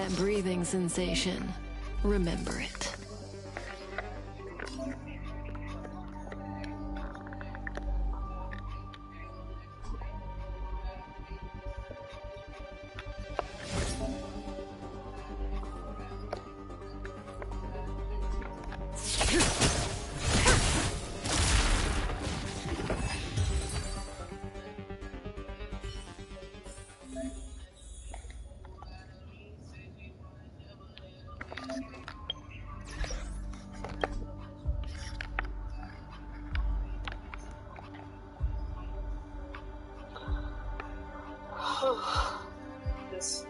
That breathing sensation. Remember it. This.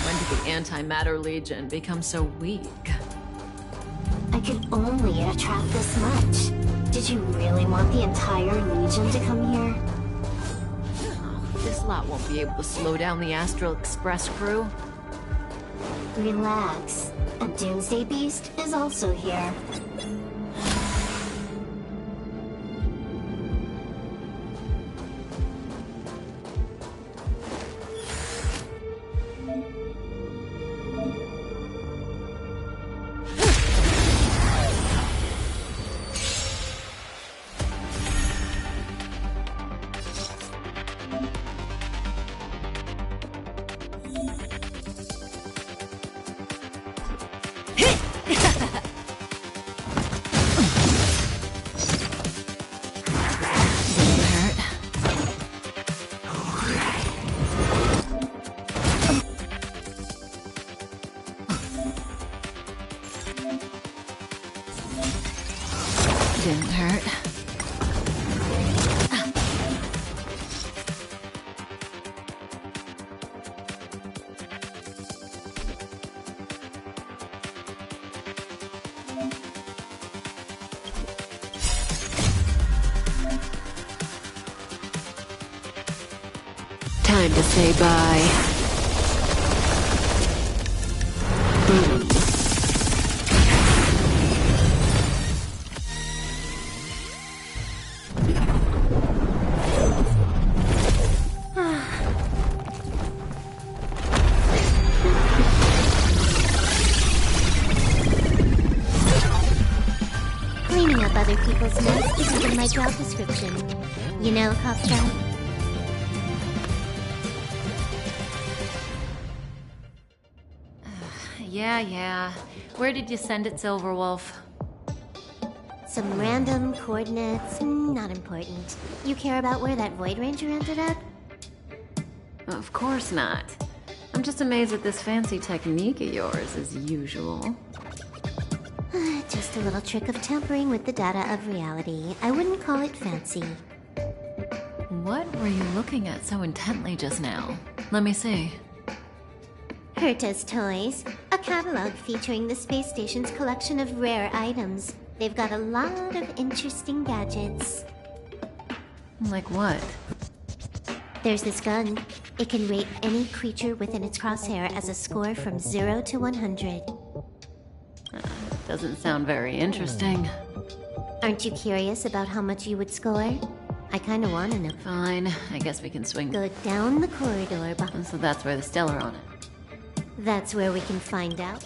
When did the Antimatter Legion become so weak? I could only attract this much. Did you really want the entire Legion to come here? This lot won't be able to slow down the Astral Express crew. Relax. A Doomsday Beast is also here. Didn't hurt. Time to say bye. Boom. Cleaning up other people's mess isn't in my job description. You know, Kafka? Yeah. Where did you send it, Silverwolf? Some random coordinates, not important. You care about where that Void Ranger ended up? Of course not. I'm just amazed at this fancy technique of yours, as usual. Just a little trick of tampering with the data of reality. I wouldn't call it fancy. What were you looking at so intently just now? Let me see. Herta's Toys, a catalog featuring the space station's collection of rare items. They've got a lot of interesting gadgets. Like what? There's this gun. It can rate any creature within its crosshair as a score from 0 to 100. Doesn't sound very interesting. Aren't you curious about how much you would score? I kinda wanna know. Fine, I guess we can swing. Go down the corridor behind. So that's where the Stellar on it. That's where we can find out.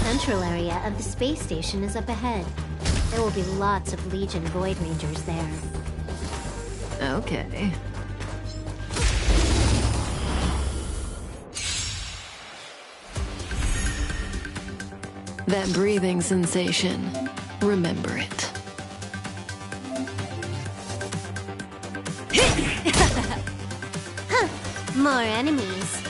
central area of the space station is up ahead. There will be lots of Legion Void Rangers there. Okay. That breathing sensation. Remember it. More enemies.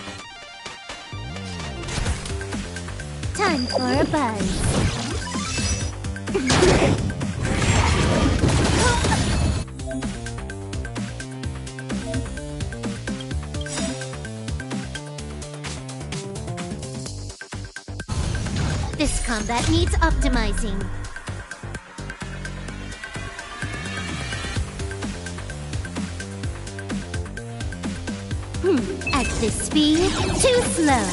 Time for a buzz. This combat needs optimizing. At this speed, too slow.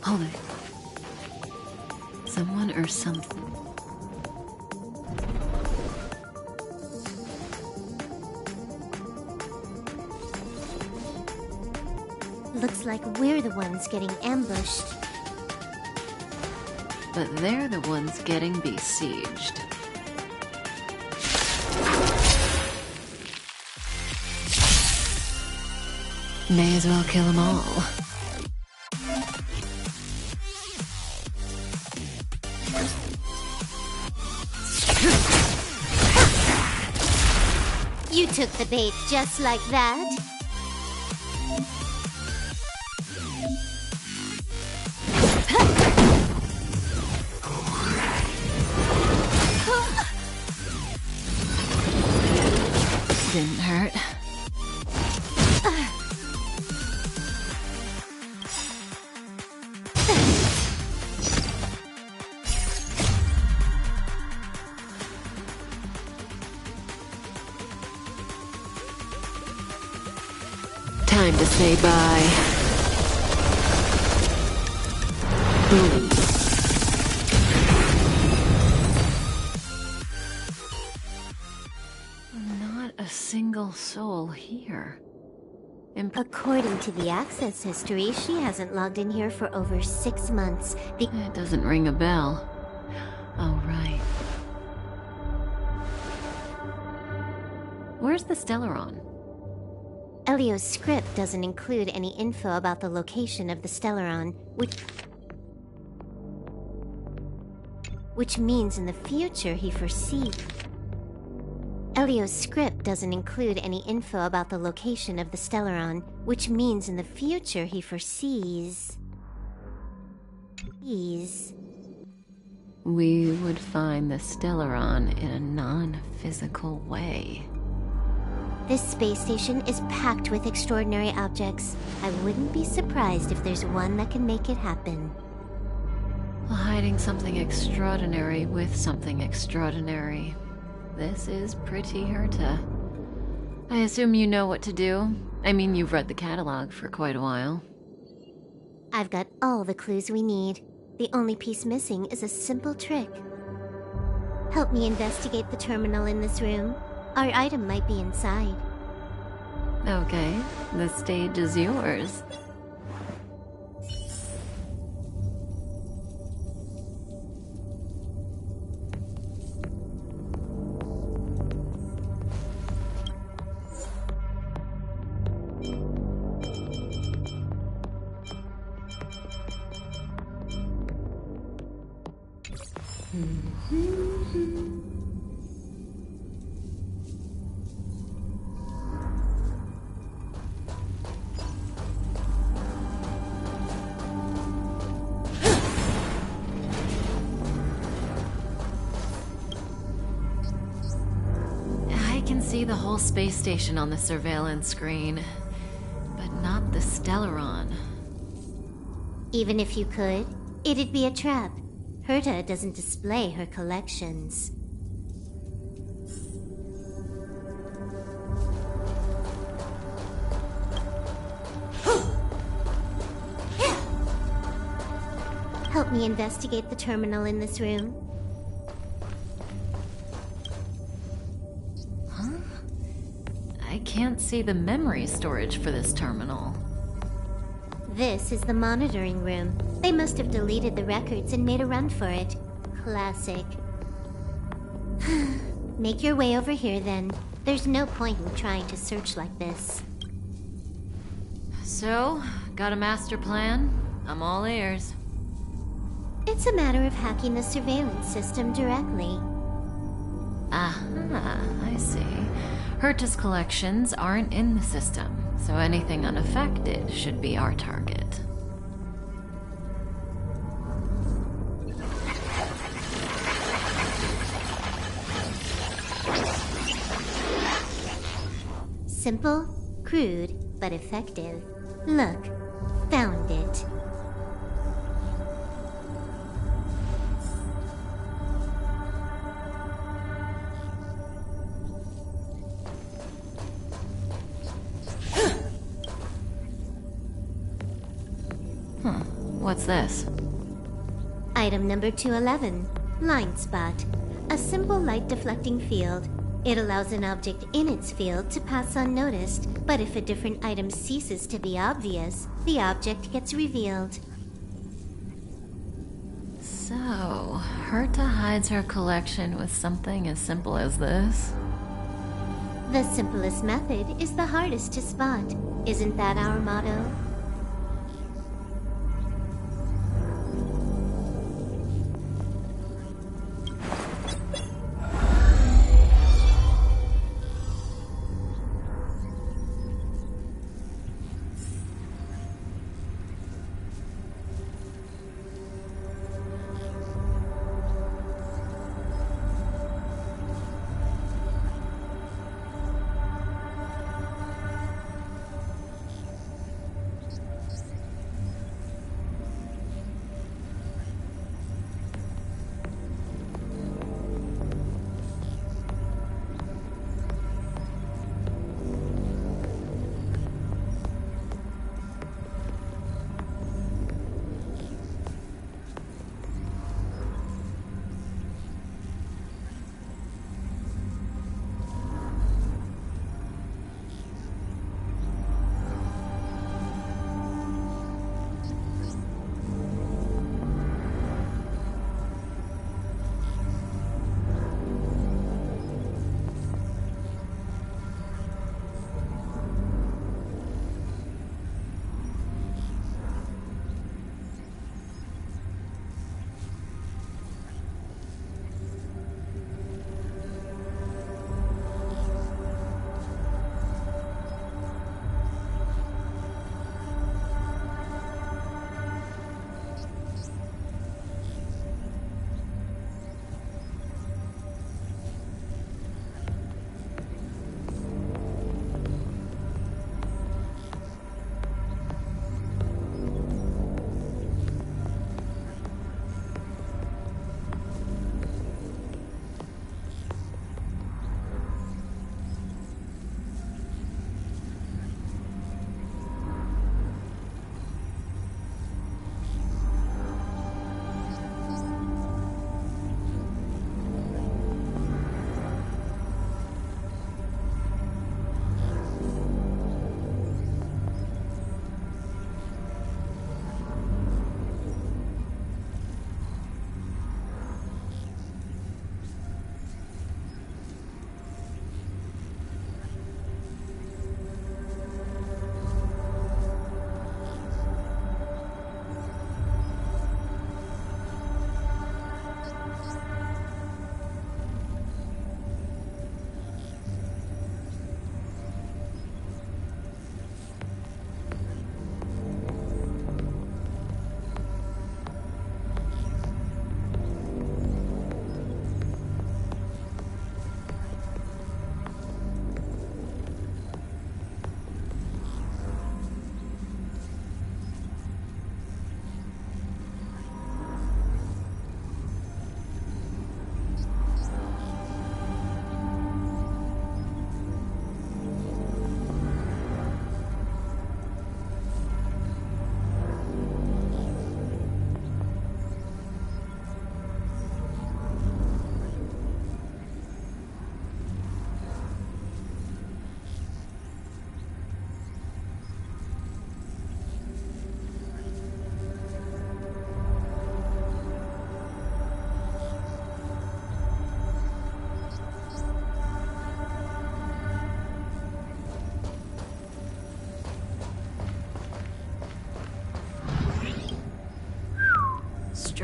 Hold it. Someone or something. Looks like we're the ones getting ambushed. But they're the ones getting besieged. May as well kill them all. You took the bait just like that? Didn't hurt. Time to say bye. Boom. Not a single soul here. According to the access history, she hasn't logged in here for over 6 months. It doesn't ring a bell. Oh, right. Where's the Stellaron? Elio's script doesn't include any info about the location of the Stellaron, which means in the future he foresees. Elio's script doesn't include any info about the location of the Stellaron, which means in the future he foresees. We would find the Stellaron in a non-physical way. This space station is packed with extraordinary objects. I wouldn't be surprised if there's one that can make it happen. Hiding something extraordinary with something extraordinary. This is pretty Herta. I assume you know what to do? I mean, you've read the catalog for quite a while. I've got all the clues we need. The only piece missing is a simple trick. Help me investigate the terminal in this room. Our item might be inside. Okay, the stage is yours. I can see the whole space station on the surveillance screen, but not the Stellaron. Even if you could, it'd be a trap. Herta doesn't display her collections. Help me investigate the terminal in this room. Huh? I can't see the memory storage for this terminal. This is the monitoring room. They must have deleted the records and made a run for it. Classic. Make your way over here then. There's no point in trying to search like this. So, got a master plan? I'm all ears. It's a matter of hacking the surveillance system directly. Aha, I see. Herta's collections aren't in the system, so anything unaffected should be our target. Simple, crude, but effective. Look, found it. What's this? Item number 211, Line Spot. A simple light deflecting field. It allows an object in its field to pass unnoticed, but if a different item ceases to be obvious, the object gets revealed. So, Herta hides her collection with something as simple as this? The simplest method is the hardest to spot. Isn't that our motto?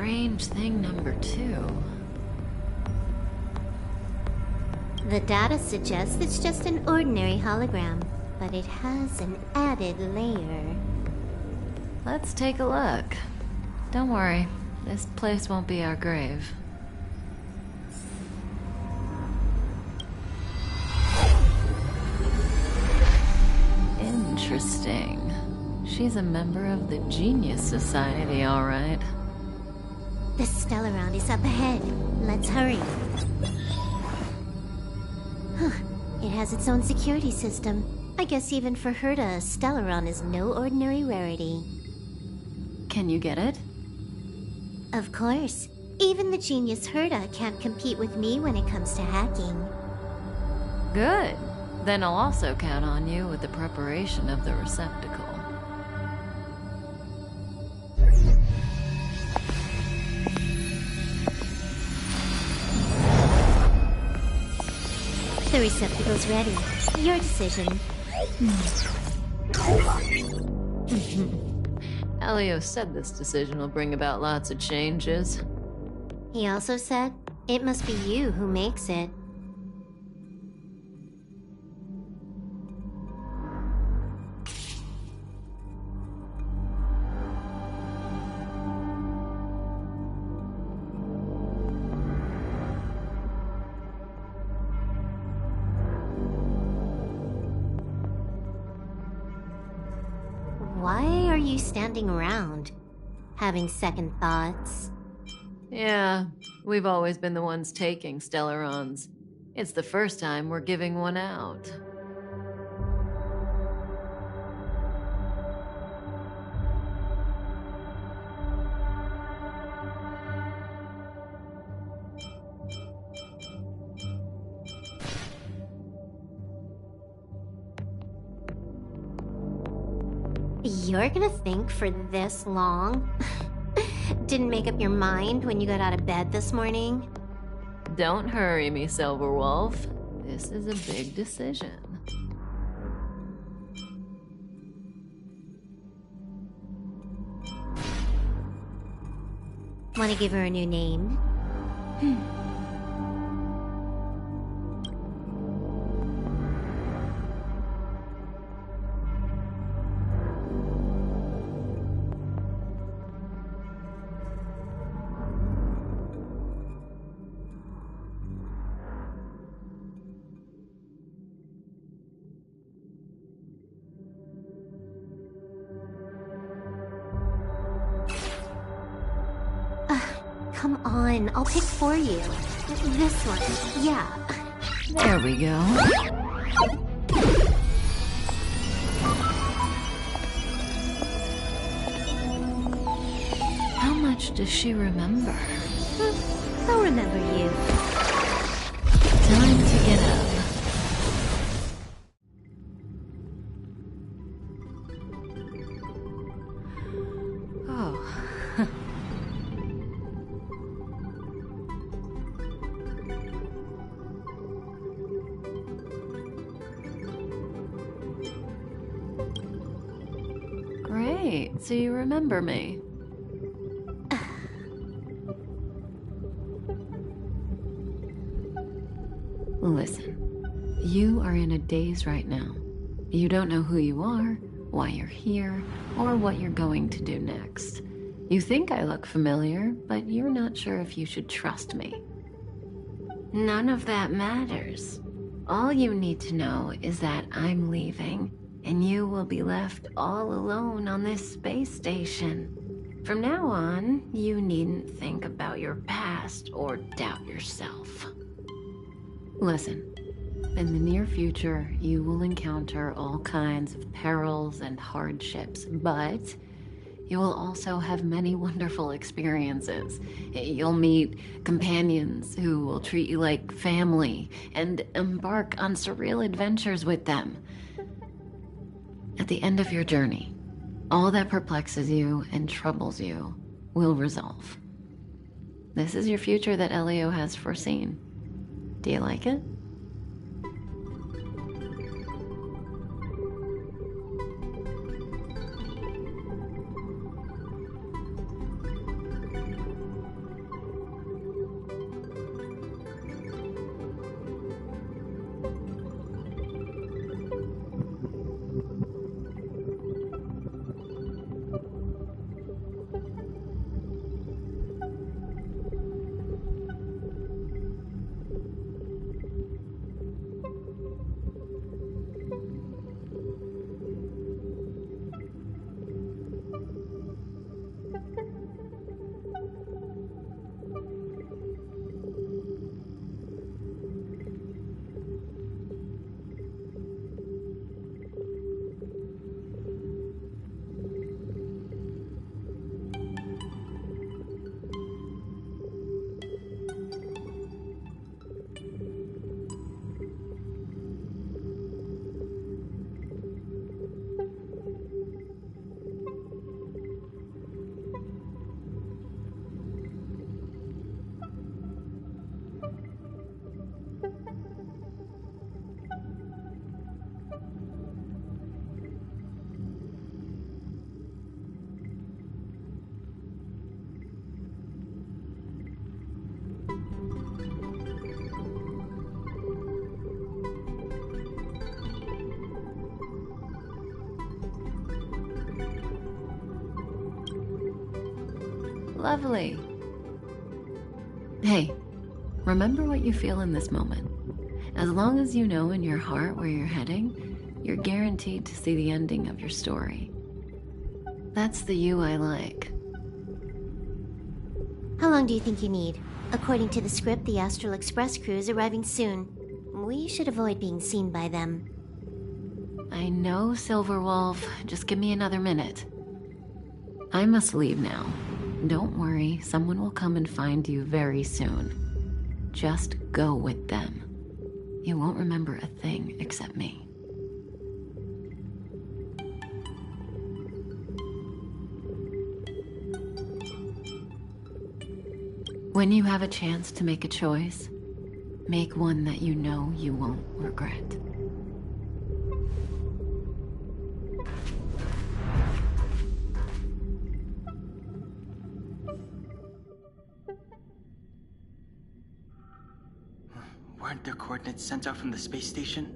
strange thing number 2. The data suggests it's just an ordinary hologram, but it has an added layer. Let's take a look. Don't worry, this place won't be our grave. Interesting. She's a member of the Genius Society, all right. The Stellaron is up ahead. Let's hurry. Huh. It has its own security system. I guess even for Herta, a Stellaron is no ordinary rarity. Can you get it? Of course. Even the genius Herta can't compete with me when it comes to hacking. Good. Then I'll also count on you with the preparation of the receptacle. The receptacle's ready. Your decision. Elio said this decision will bring about lots of changes. He also said, it must be you who makes it. Why are you standing around? Having second thoughts? Yeah, we've always been the ones taking Stellarons. It's the first time we're giving one out. You're gonna think for this long? Didn't make up your mind when you got out of bed this morning? Don't hurry me, Silverwolf. This is a big decision. Want to give her a new name? Come on, I'll pick for you. This one, yeah. There we go. How much does she remember? I'll remember you. Time to get up. Oh. Great, so you remember me. Listen, you are in a daze right now. You don't know who you are, why you're here, or what you're going to do next. You think I look familiar, but you're not sure if you should trust me. None of that matters. All you need to know is that I'm leaving, and you will be left all alone on this space station. From now on, you needn't think about your past or doubt yourself. Listen, in the near future, you will encounter all kinds of perils and hardships, but you will also have many wonderful experiences. You'll meet companions who will treat you like family and embark on surreal adventures with them. At the end of your journey, all that perplexes you and troubles you will resolve. This is your future that Elio has foreseen. Do you like it? Lovely. Hey, remember what you feel in this moment. As long as you know in your heart where you're heading, you're guaranteed to see the ending of your story. That's the you I like. How long do you think you need? According to the script, the Astral Express crew is arriving soon. We should avoid being seen by them. I know, Silverwolf. Just give me another minute. I must leave now. Don't worry, someone will come and find you very soon. Just go with them. You won't remember a thing except me. When you have a chance to make a choice, make one that you know you won't regret. Weren't their coordinates sent out from the space station?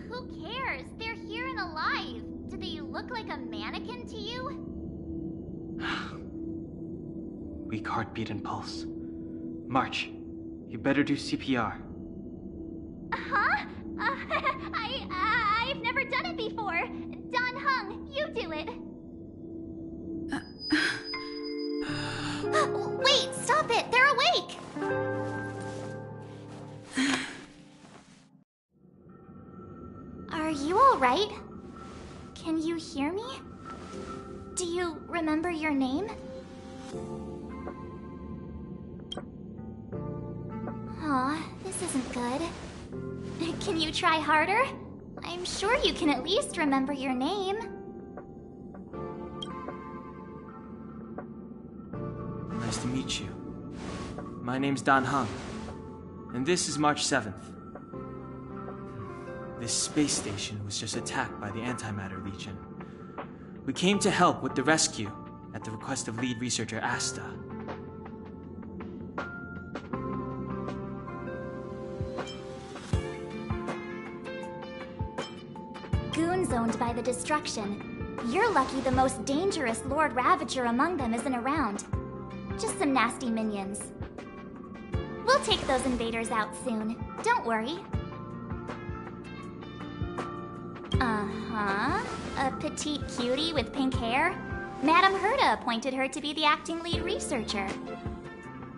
Who cares? They're here and alive. Do they look like a mannequin to you? Weak heartbeat and pulse. March, you better do CPR. Huh? I've never done it before. Don Hung, you do it. Wait, stop it! They're awake! Are you alright? Can you hear me? Do you remember your name? Aw, this isn't good. Can you try harder? I'm sure you can at least remember your name. Nice to meet you. My name's Don Hung, and this is March 7th. This space station was just attacked by the Antimatter Legion. We came to help with the rescue at the request of lead researcher Asta. Goons owned by the destruction. You're lucky the most dangerous Lord Ravager among them isn't around. Just some nasty minions. We'll take those invaders out soon. Don't worry. Uh-huh. A petite cutie with pink hair? Madame Herta appointed her to be the acting lead researcher.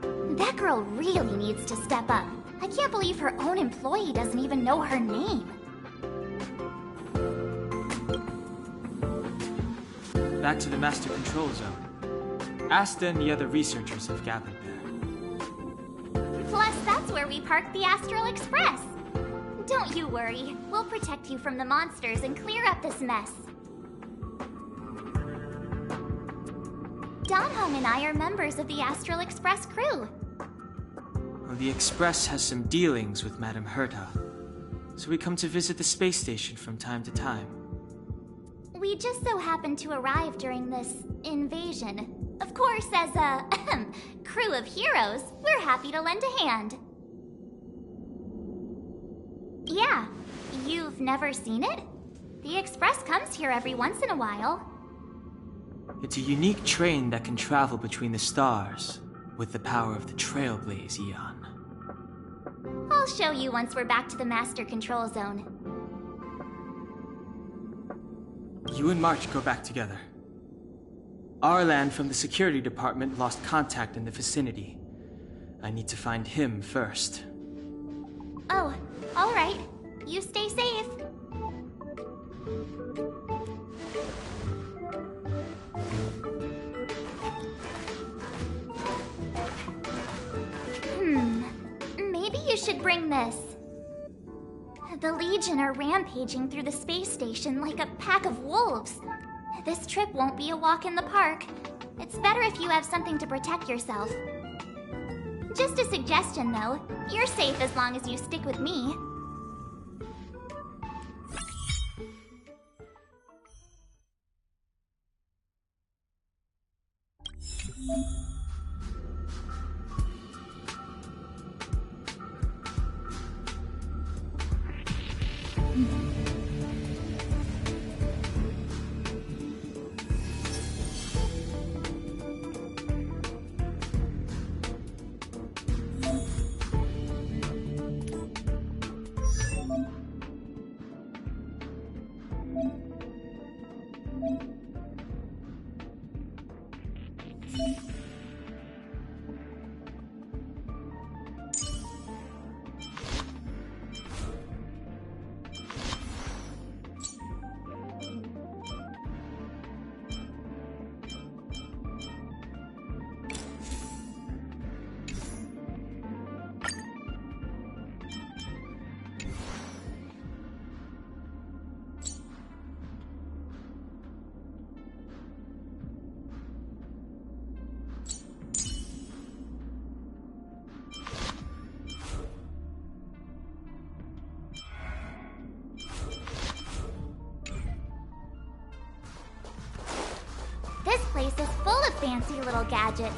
That girl really needs to step up. I can't believe her own employee doesn't even know her name. Back to the Master Control Zone. Asta and the other researchers have gathered there. Plus, that's where we parked the Astral Express. Don't you worry. We'll protect you from the monsters and clear up this mess. Don Hung and I are members of the Astral Express crew. Well, the Express has some dealings with Madame Herta, so we come to visit the space station from time to time. We just so happened to arrive during this invasion. Of course, as a crew of heroes, we're happy to lend a hand. Yeah, you've never seen it? The Express comes here every once in a while. It's a unique train that can travel between the stars with the power of the Trailblaze Eon. I'll show you once we're back to the Master Control Zone. You and March go back together. Arlan from the security department lost contact in the vicinity. I need to find him first. Oh, all right. You stay safe. Maybe you should bring this. The Legion are rampaging through the space station like a pack of wolves. This trip won't be a walk in the park. It's better if you have something to protect yourself. Just a suggestion, though. You're safe as long as you stick with me. This place is full of fancy little gadgets.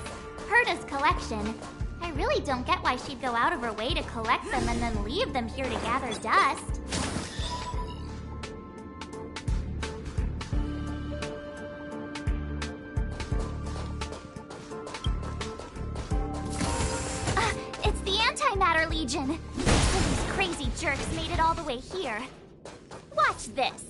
Herta's collection. I really don't get why she'd go out of her way to collect them and then leave them here to gather dust. It's the Antimatter Legion. These crazy jerks made it all the way here. Watch this.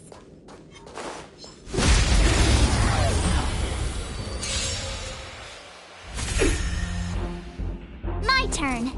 My turn.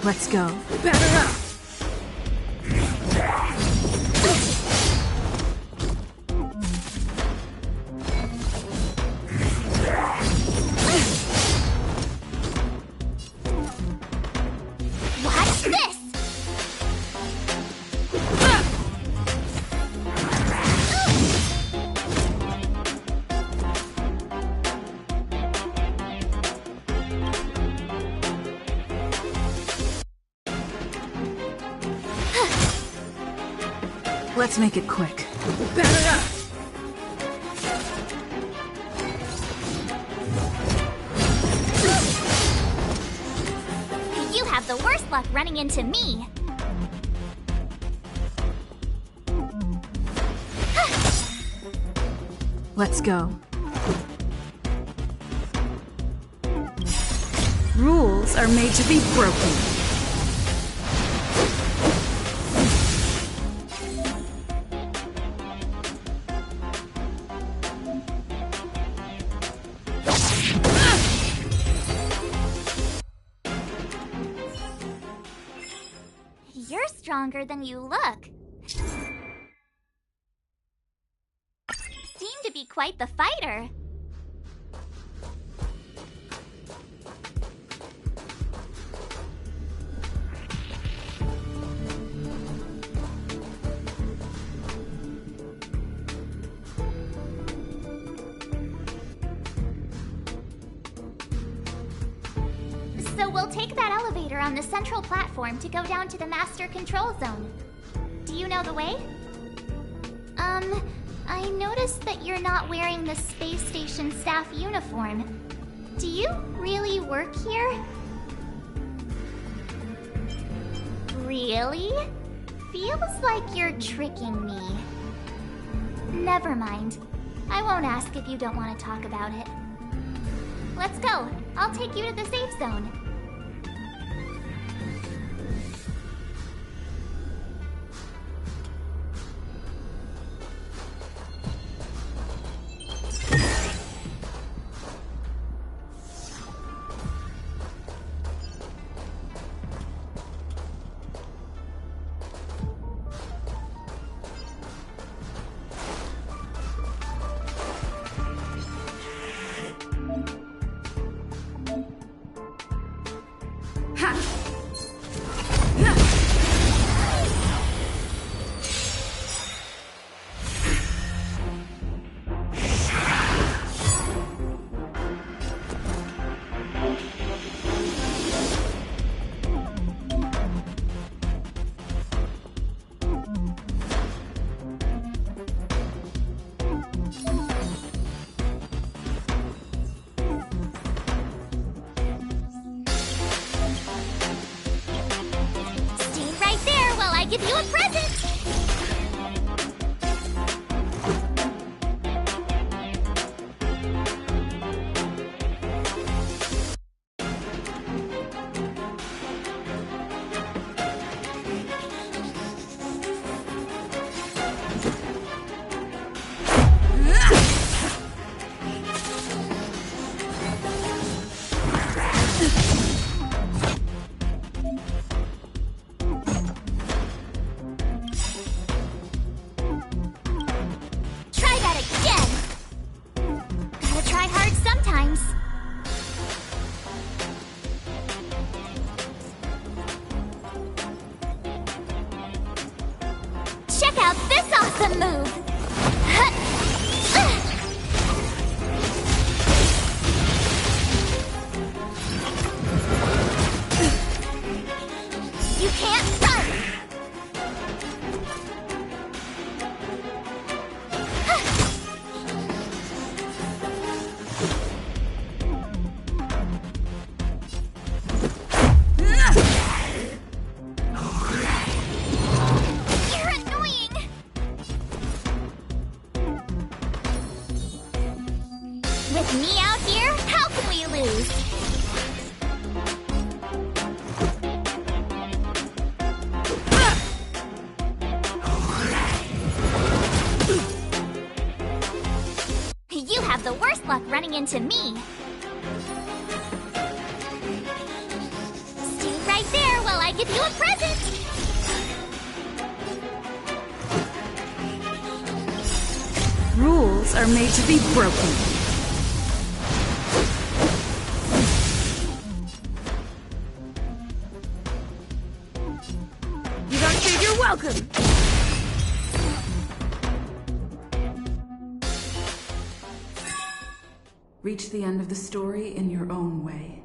Let's go. Batter up! Watch this! Let's make it quick. Batter up! You have the worst luck running into me. Let's go. Rules are made to be broken. You're stronger than you look. Seem to be quite the fighter. So we'll take that elevator on the central platform to go down to the master control zone. Do you know the way? I noticed that you're not wearing the space station staff uniform. Do you really work here? Really? Feels like you're tricking me. Never mind. I won't ask if you don't want to talk about it. Let's go. I'll take you to the safe zone. I give you a present! Check out this awesome move! You can't run! With me out here, how can we lose? You have the worst luck running into me. Stay right there while I give you a present. Rules are made to be broken. You don't think you're welcome! Reach the end of the story in your own way.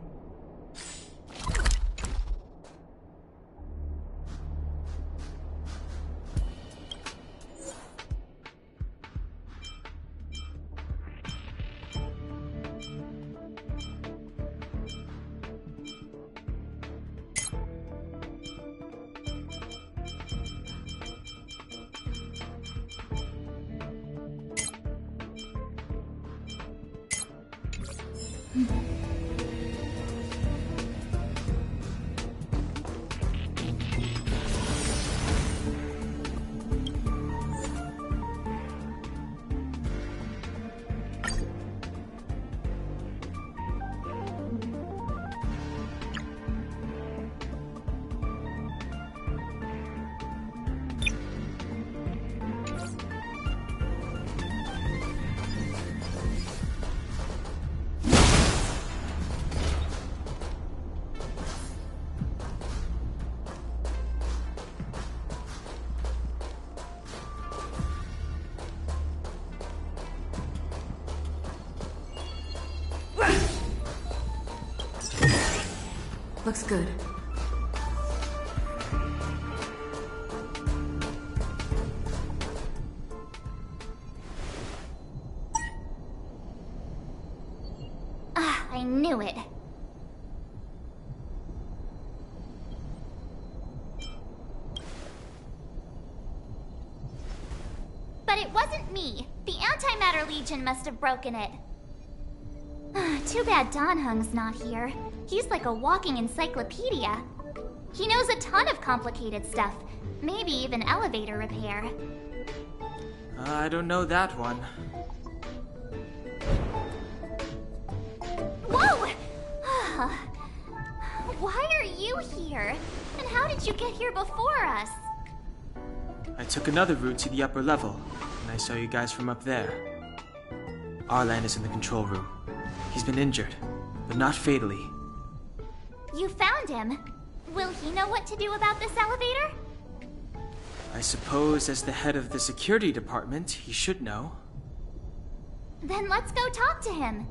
Looks good. I knew it. But it wasn't me. The Antimatter Legion must have broken it. Too bad Danhung's not here. He's like a walking encyclopedia. He knows a ton of complicated stuff. Maybe even elevator repair. I don't know that one. Whoa! Why are you here? And how did you get here before us? I took another route to the upper level, and I saw you guys from up there. Arlan is in the control room. He's been injured, but not fatally. You found him. Will he know what to do about this elevator? I suppose as the head of the security department, he should know. Then let's go talk to him.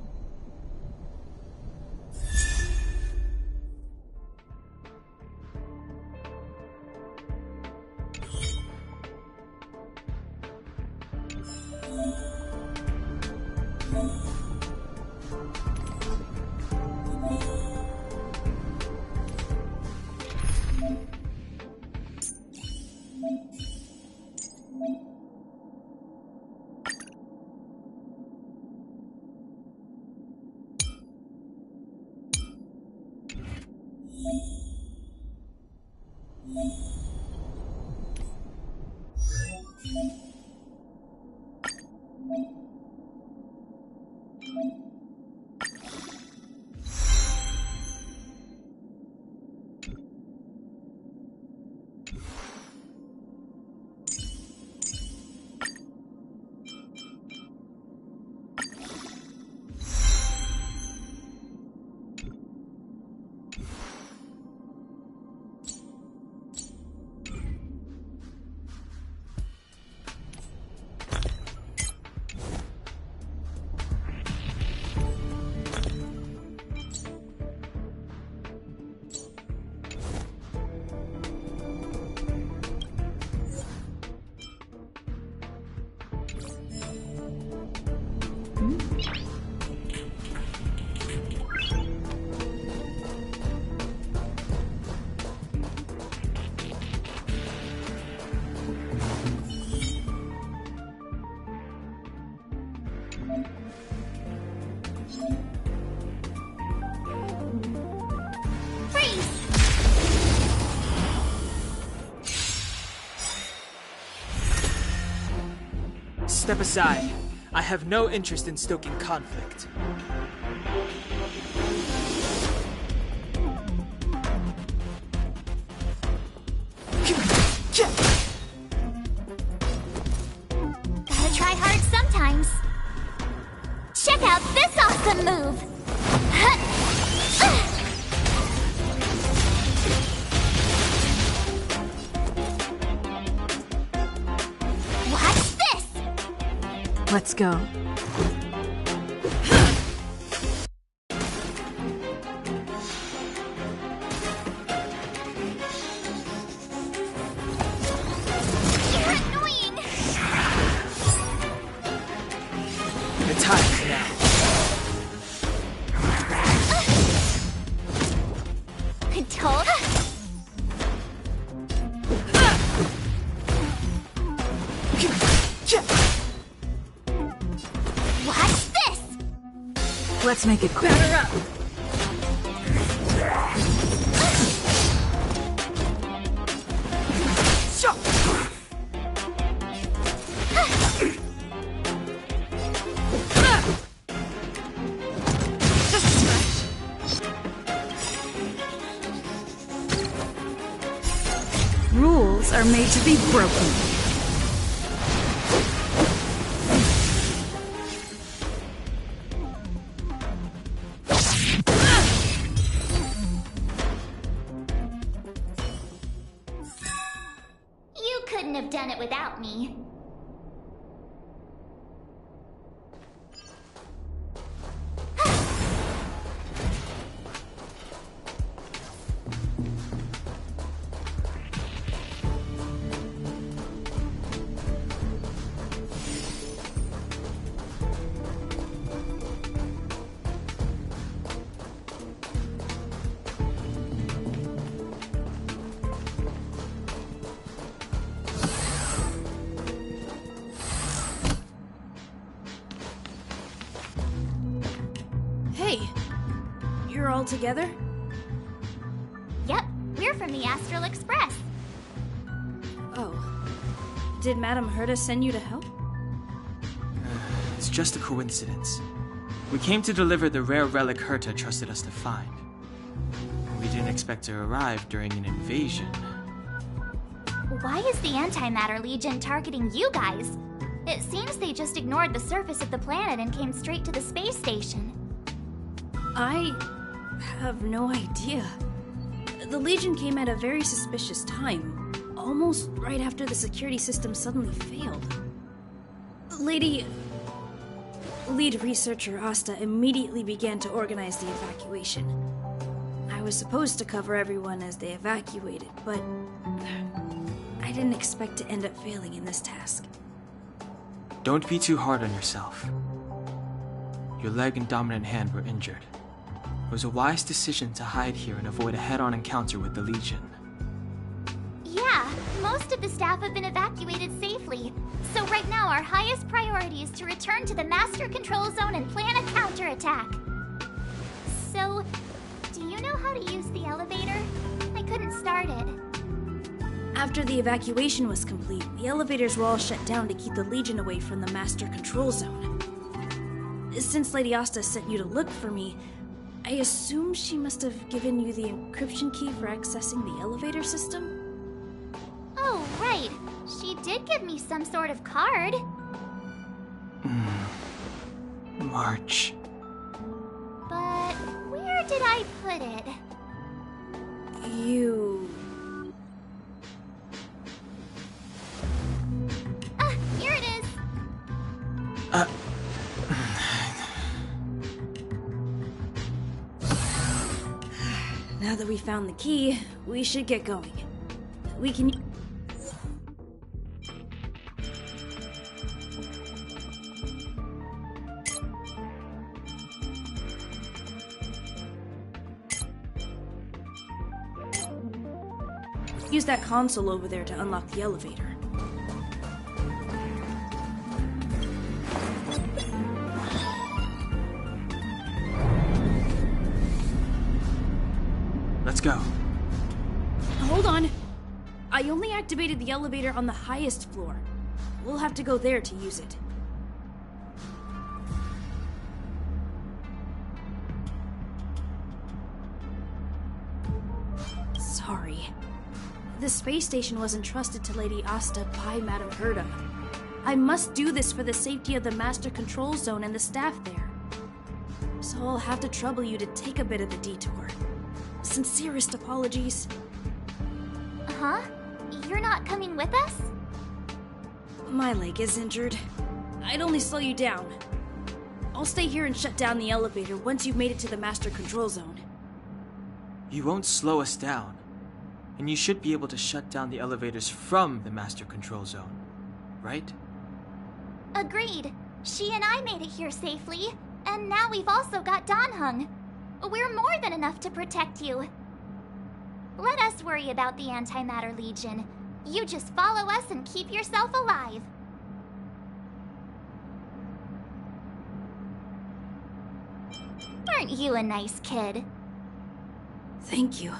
Step aside. I have no interest in stoking conflict. Gotta try hard sometimes. Check out this awesome move! Watch this! Let's go. You're annoying! The time is now. I told Watch this! Let's make it quick. Batter up! Rules are made to be broken. You couldn't have done it without me. Hey, you're all together? Yep, we're from the Astral Express. Oh. Did Madame Herta send you to help? It's just a coincidence. We came to deliver the rare relic Herta trusted us to find. We didn't expect to arrive during an invasion. Why is the Antimatter Legion targeting you guys? It seems they just ignored the surface of the planet and came straight to the space station. I have no idea. The Legion came at a very suspicious time, almost right after the security system suddenly failed. Lead researcher Asta immediately began to organize the evacuation. I was supposed to cover everyone as they evacuated, but I didn't expect to end up failing in this task. Don't be too hard on yourself. Your leg and dominant hand were injured. It was a wise decision to hide here and avoid a head-on encounter with the Legion. Yeah, most of that the staff have been evacuated safely. So right now, our highest priority is to return to the Master Control Zone and plan a counterattack. So, do you know how to use the elevator? I couldn't start it. After the evacuation was complete, the elevators were all shut down to keep the Legion away from the Master Control Zone. Since Lady Asta sent you to look for me, I assume she must have given you the encryption key for accessing the elevator system? Oh, right. She did give me some sort of card. March. But where did I put it? You... Ah, here it is. Now that we found the key, we should get going. We can... use that console over there to unlock the elevator. Let's go. Hold on. I only activated the elevator on the highest floor. We'll have to go there to use it. Sorry. The space station was entrusted to Lady Asta by Madame Herda. I must do this for the safety of the Master Control Zone and the staff there. So I'll have to trouble you to take a bit of a detour. Sincerest apologies. Huh? You're not coming with us? My leg is injured. I'd only slow you down. I'll stay here and shut down the elevator once you've made it to the Master Control Zone. You won't slow us down. And you should be able to shut down the elevators from the Master Control Zone, right? Agreed. She and I made it here safely, and now we've also got Danhung. We're more than enough to protect you. Let us worry about the Antimatter Legion. You just follow us and keep yourself alive. Aren't you a nice kid? Thank you.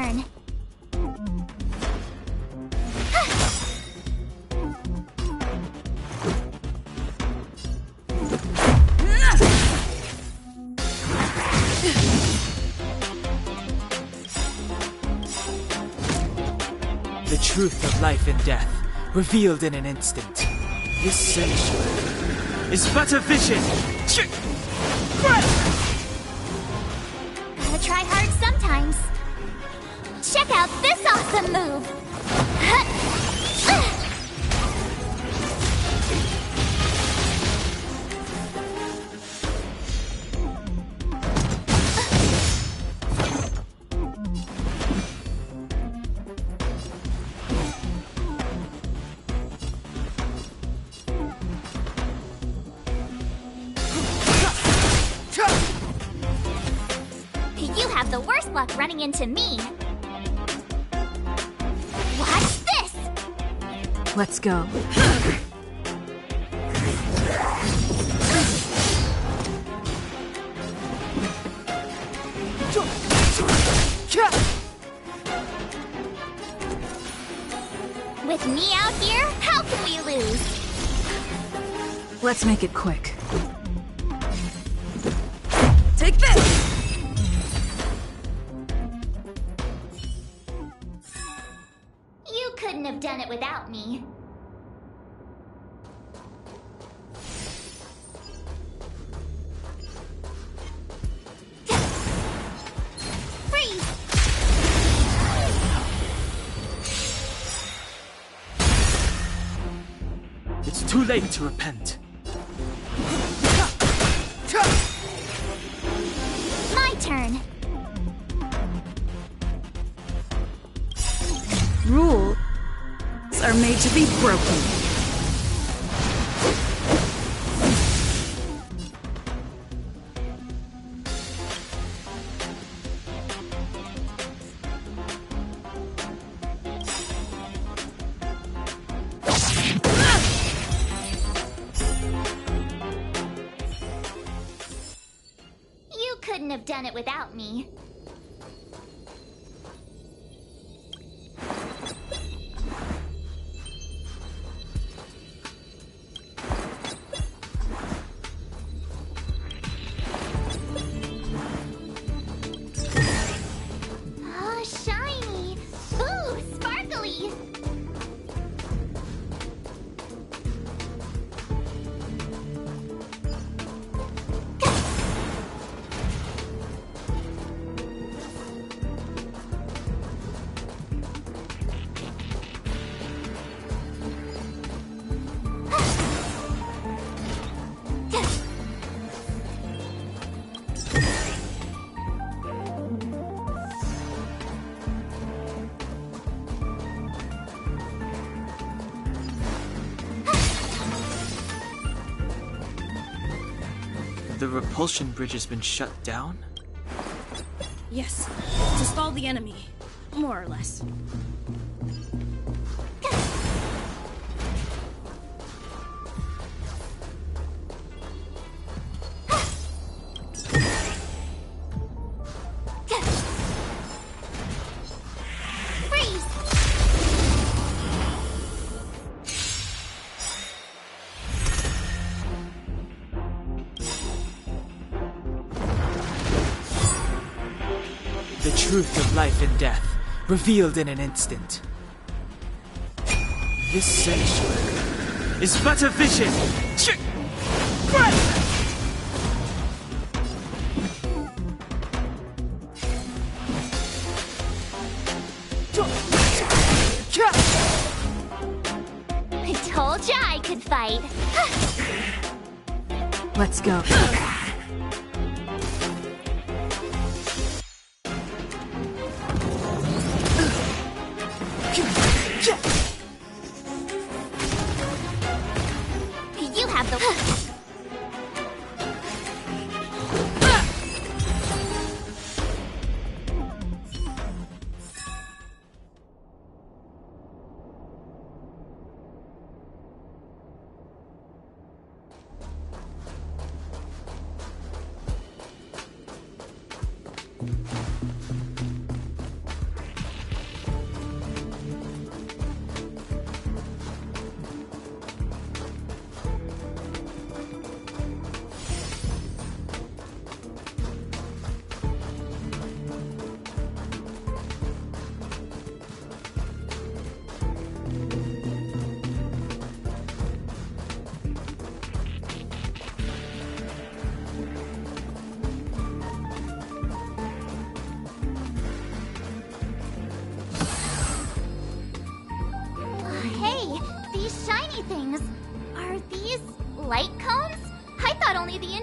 turn. The truth of life and death, revealed in an instant. This sanctuary is but a vision. Gotta try hard sometimes. Check out this awesome move! You have the worst luck running into me. Watch this! Let's go. With me out here, how can we lose? Let's make it quick. Take this! You couldn't have done it without me. Freeze! It's too late to repent. My turn. Rules are made to be broken. You couldn't have done it without me. Oh, shiny! Ooh, sparkly! The repulsion bridge has been shut down? Yes, to stall the enemy, more or less. Freeze! The truth of life and death, revealed in an instant. This sanctuary is but a vision. I told ya I could fight. Let's go. You have the...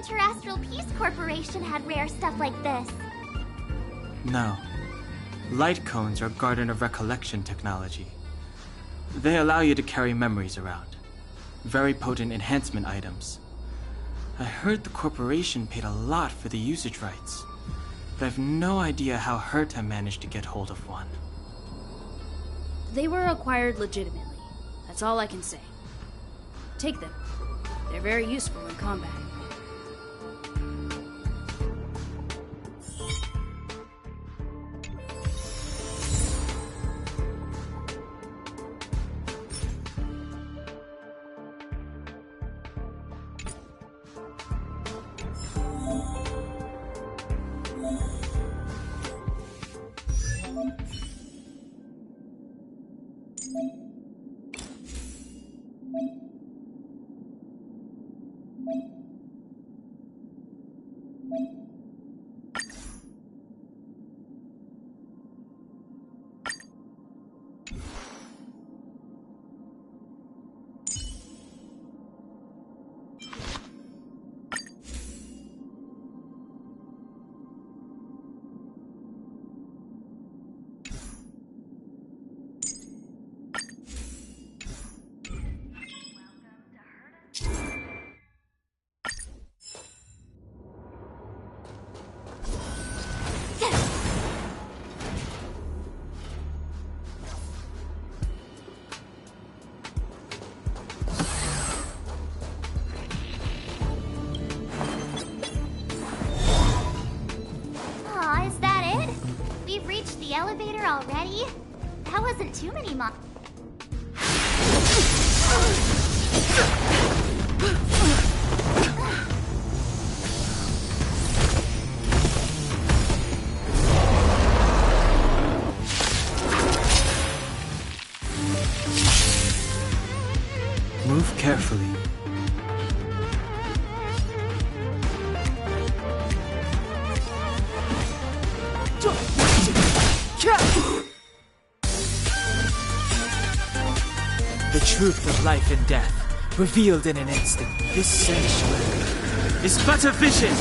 Interastral Peace Corporation had rare stuff like this. No. Light cones are Garden of Recollection technology. They allow you to carry memories around. Very potent enhancement items. I heard the corporation paid a lot for the usage rights, but I've no idea how Herta managed to get hold of one. They were acquired legitimately. That's all I can say. Take them. They're very useful in combat. The elevator already? That wasn't too many Move carefully. The truth of life and death, revealed in an instant. This sanctuary is but a vision.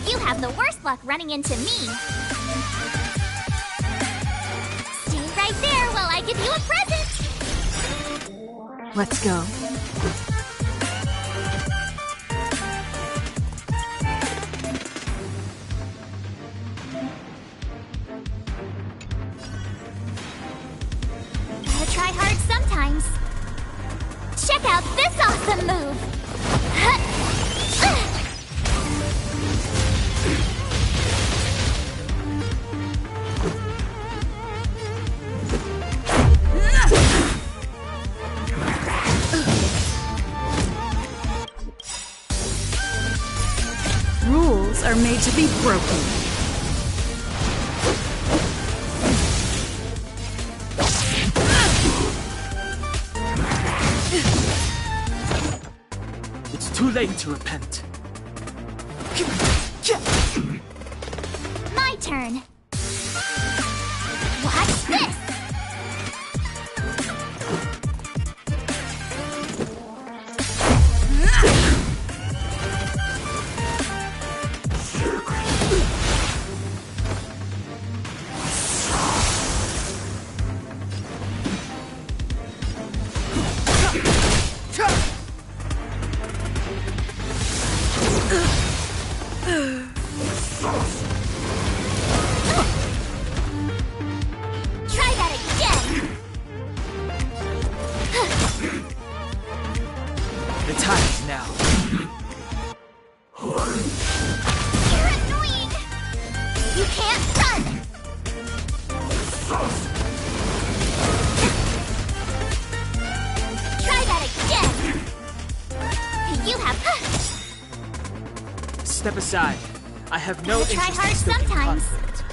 You have the worst luck running into me. Stay right there while I give you a present. Let's go. Gotta try hard sometimes. Check out this awesome move. Rules are made to be broken. It's too late to repent. My turn. Watch this. Try that again. The time is now. You're annoying. You can't run. Try that again. You have. Step aside. I have no Gotta try interest hard in stoking sometimes. conflict.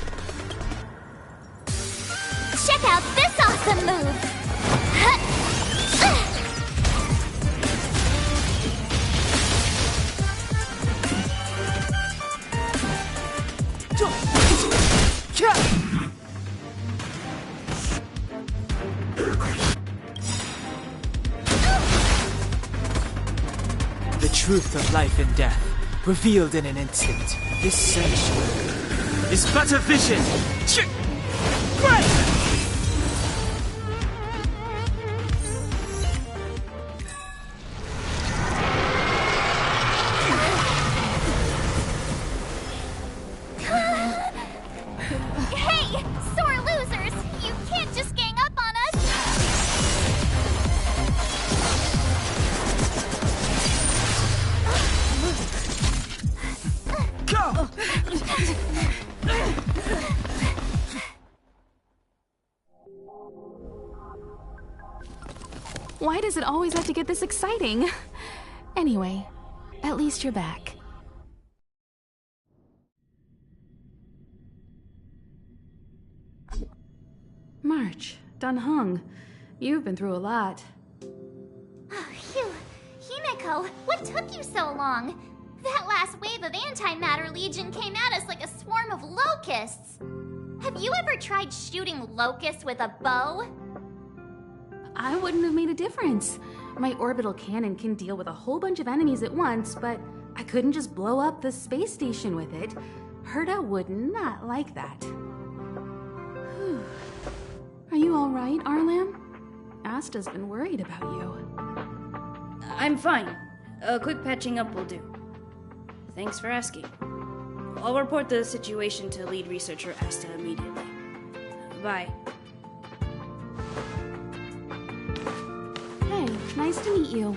Check out this awesome move. The truth of life and death, revealed in an instant. This sanctuary is but a vision. Hey, sore losers! You can't just gang up on us! Go! Why does it always have to get this exciting? Anyway, at least you're back. March, Dunhung, you've been through a lot. Oh, phew. Himeko, what took you so long? That last wave of Antimatter Legion came at us like a swarm of locusts. Have you ever tried shooting locusts with a bow? I wouldn't have made a difference. My orbital cannon can deal with a whole bunch of enemies at once, but I couldn't just blow up the space station with it. Herta would not like that. Whew. Are you all right, Arlam? Asta's been worried about you. I'm fine. A quick patching up will do. Thanks for asking. I'll report the situation to lead researcher Asta immediately. Bye. Hey, nice to meet you.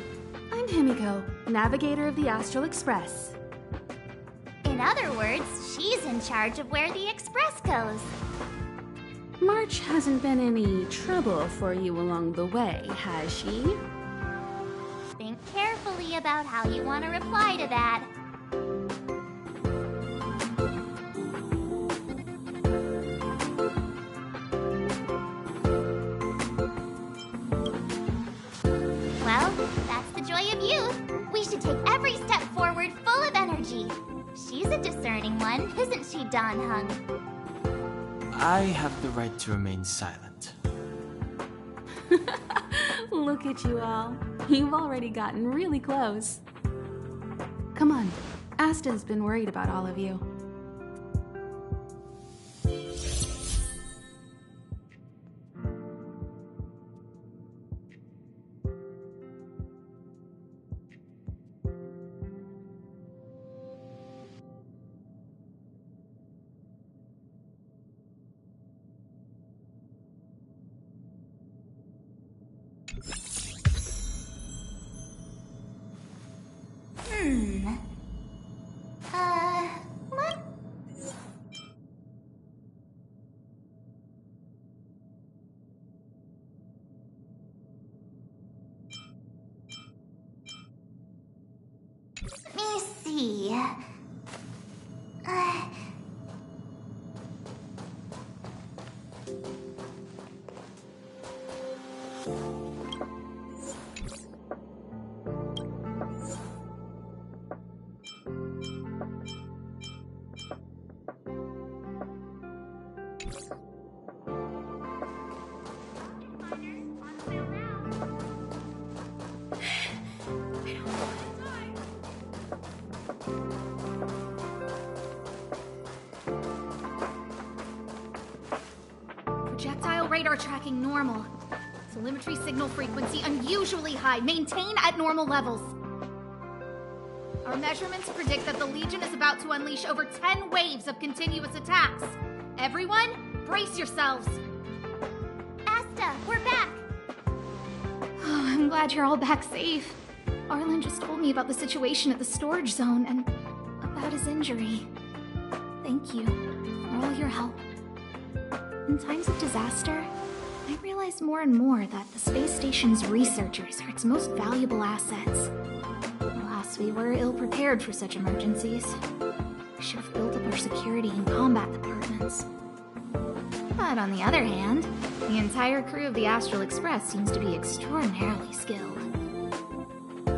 I'm Himiko, navigator of the Astral Express. In other words, she's in charge of where the express goes. March hasn't been any trouble for you along the way, has she? Think carefully about how you want to reply to that. Well, that's the joy of youth. We should take every step forward full of energy. She's a discerning one, isn't she, Donhung? I have the right to remain silent. Look at you all. You've already gotten really close. Come on. Asta's been worried about all of you. What? Let me see. Projectile radar tracking normal. Telemetry signal frequency unusually high. Maintain at normal levels. Our measurements predict that the Legion is about to unleash over 10 waves of continuous attacks. Everyone, brace yourselves. Asta, we're back. Oh, I'm glad you're all back safe. Arlen just told me about the situation at the storage zone and about his injury. Thank you for all your help. In times of disaster, I realize more and more that the space station's researchers are its most valuable assets. Alas, we were ill-prepared for such emergencies. We should have built up our security and combat departments. But on the other hand, the entire crew of the Astral Express seems to be extraordinarily skilled.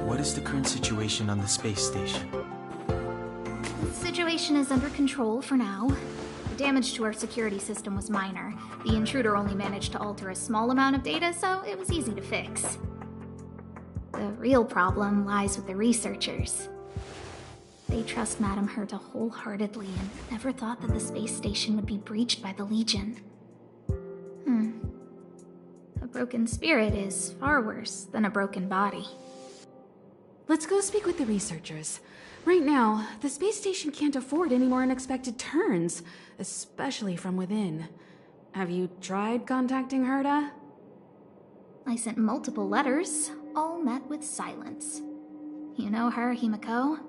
What is the current situation on the space station? The situation is under control for now. The damage to our security system was minor. The intruder only managed to alter a small amount of data, so it was easy to fix. The The real problem lies with the researchers. They trust Madame Herta wholeheartedly and never thought that the space station would be breached by the Legion. A broken spirit is far worse than a broken body. Let's go speak with the researchers. Right now, the space station can't afford any more unexpected turns, especially from within. Have you tried contacting Herta? I sent multiple letters, all met with silence. You know her, Himiko?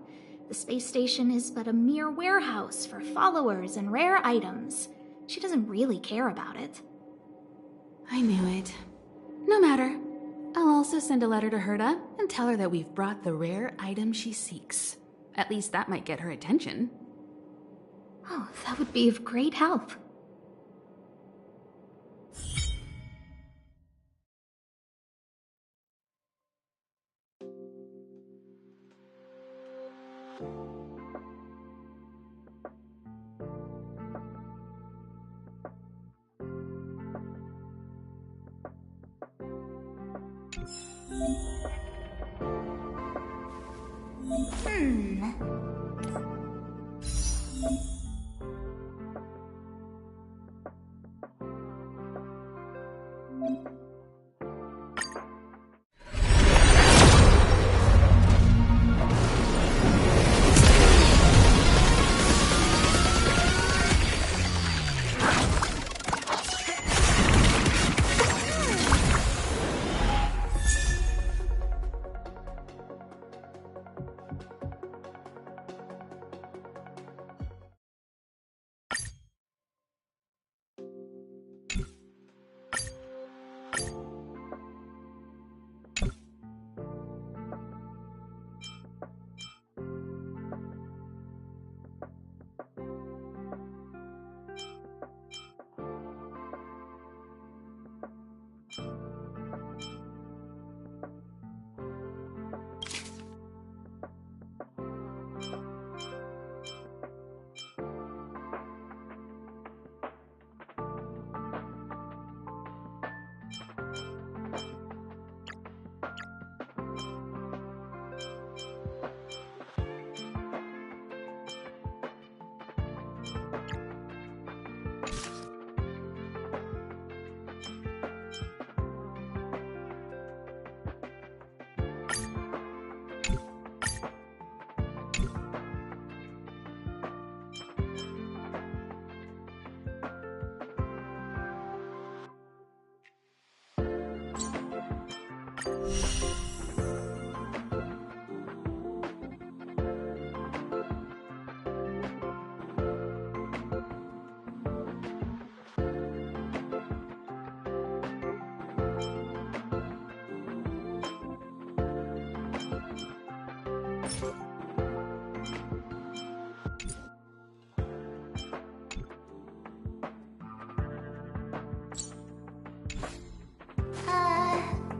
The space station is but a mere warehouse for followers and rare items. She doesn't really care about it. I knew it. No matter. I'll also send a letter to Herta and tell her that we've brought the rare item she seeks. At least that might get her attention. Oh, that would be of great help.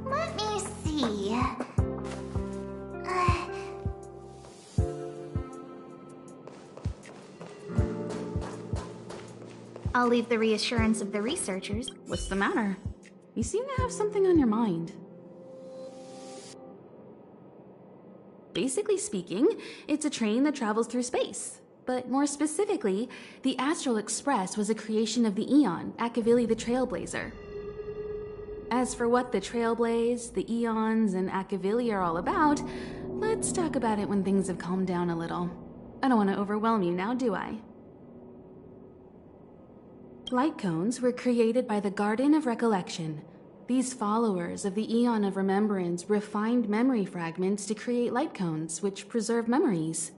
Let me see. I'll leave the reassurance of the researchers. What's the matter? You seem to have something on your mind. Basically speaking, it's a train that travels through space. But more specifically, the Astral Express was a creation of the Eon, Akavili the Trailblazer. As for what the Trailblaze, the Eons, and Akavili are all about, let's talk about it when things have calmed down a little. I don't want to overwhelm you now, do I? Light cones were created by the Garden of Recollection. These followers of the Eon of Remembrance refined memory fragments to create light cones, which preserve memories.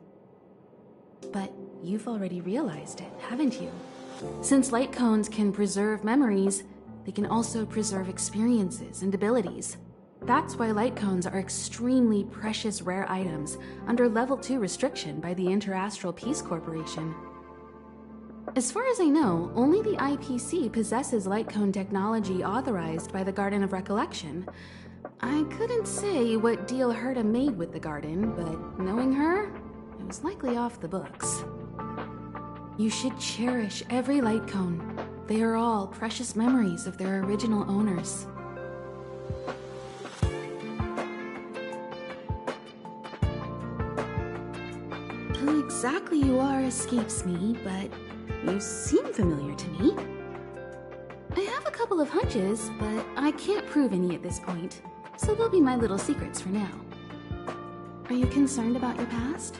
But you've already realized it, haven't you? Since light cones can preserve memories, they can also preserve experiences and abilities. That's why light cones are extremely precious rare items under Level 2 restriction by the Interastral Peace Corporation. As far as I know, only the IPC possesses light cone technology authorized by the Garden of Recollection. I couldn't say what deal Herta made with the Garden, but knowing her, it was likely off the books. You should cherish every light cone. They are all precious memories of their original owners. Who exactly you are escapes me, but you seem familiar to me. I have a couple of hunches, but I can't prove any at this point, so they'll be my little secrets for now. Are you concerned about your past?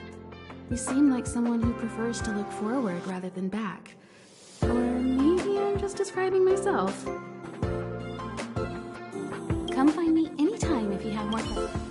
You seem like someone who prefers to look forward rather than back. Or maybe I'm just describing myself. Come find me anytime if you have more questions.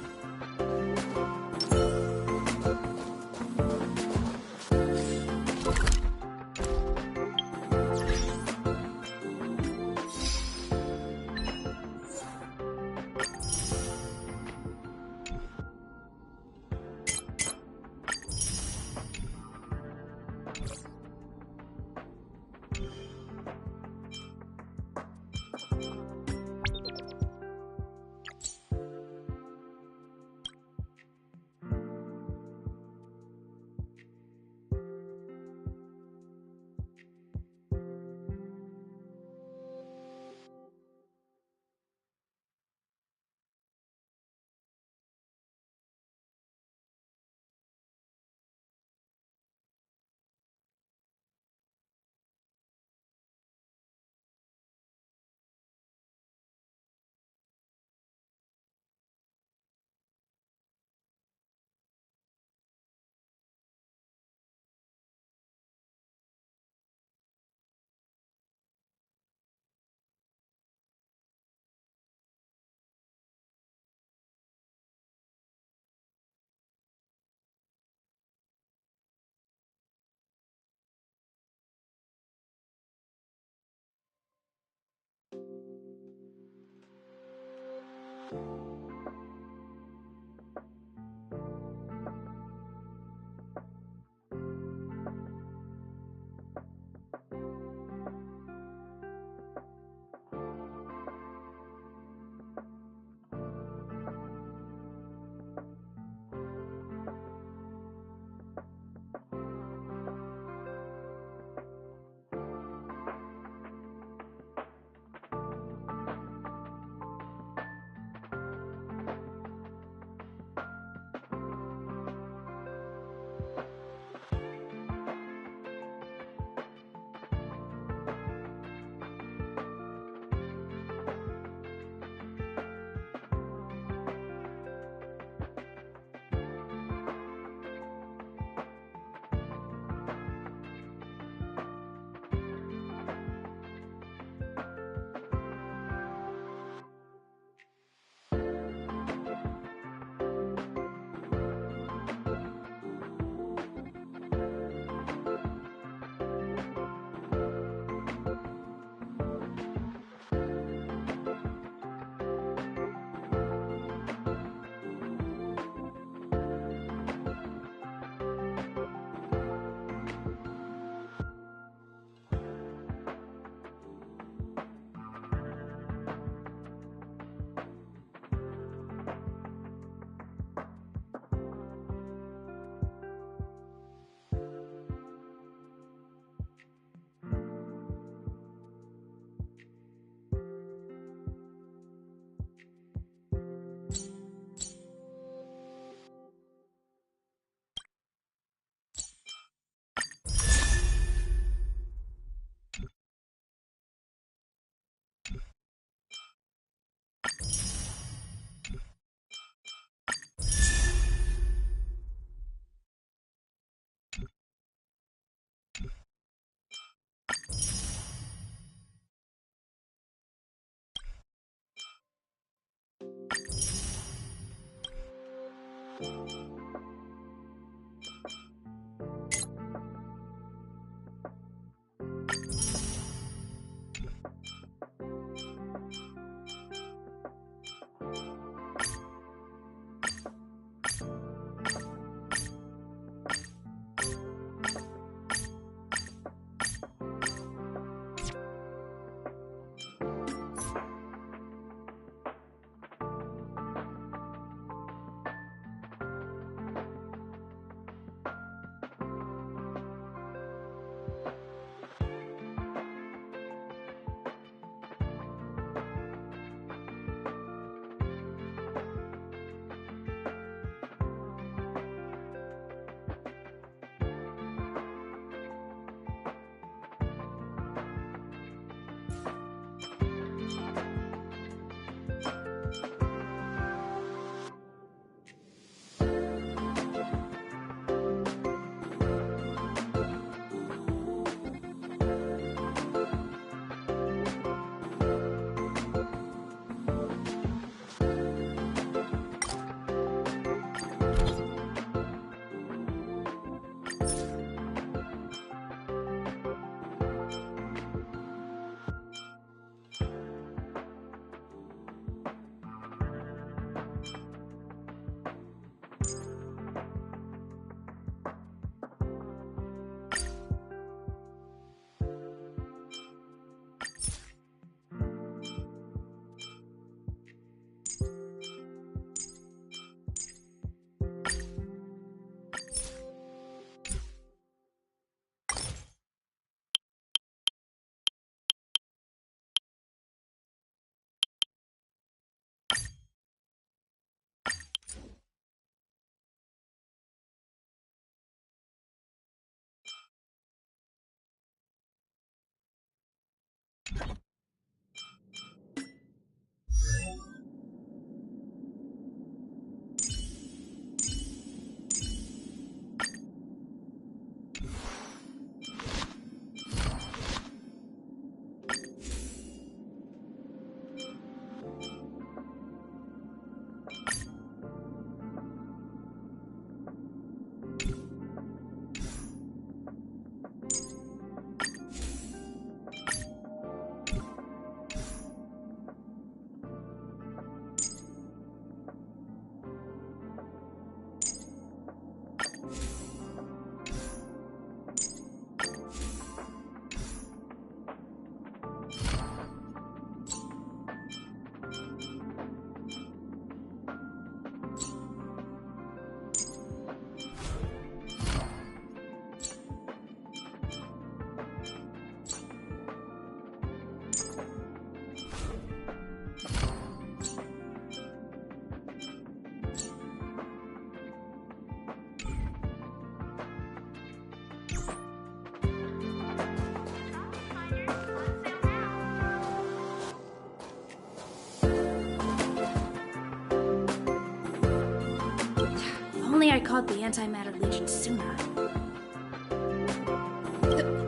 caught the Antimatter Legion sooner.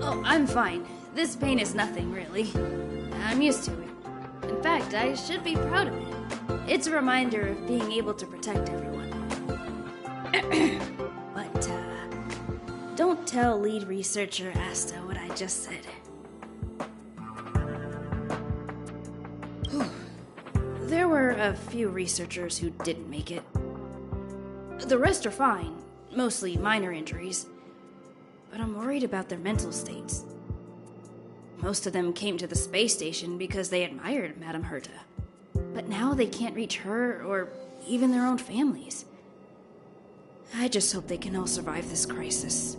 Oh, I'm fine. This pain is nothing, really. I'm used to it. In fact, I should be proud of it. It's a reminder of being able to protect everyone. But, don't tell lead researcher Asta what I just said. There were a few researchers who didn't make it. The rest are fine, mostly minor injuries. But I'm worried about their mental states. Most of them came to the space station because they admired Madame Herta. But now they can't reach her or even their own families. I just hope they can all survive this crisis.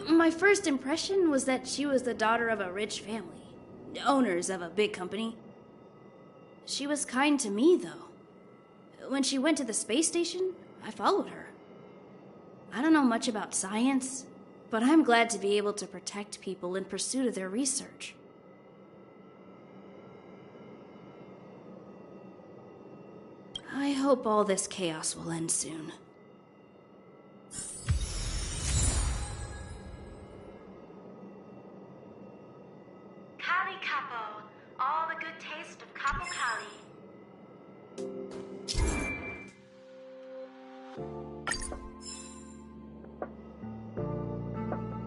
My first impression was that she was the daughter of a rich family, owners of a big company. She was kind to me, though. When she went to the space station, I followed her. I don't know much about science, but I'm glad to be able to protect people in pursuit of their research. I hope all this chaos will end soon. Kali Capo, all the good taste of Capo Kali.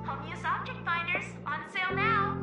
Home use object finders on sale now.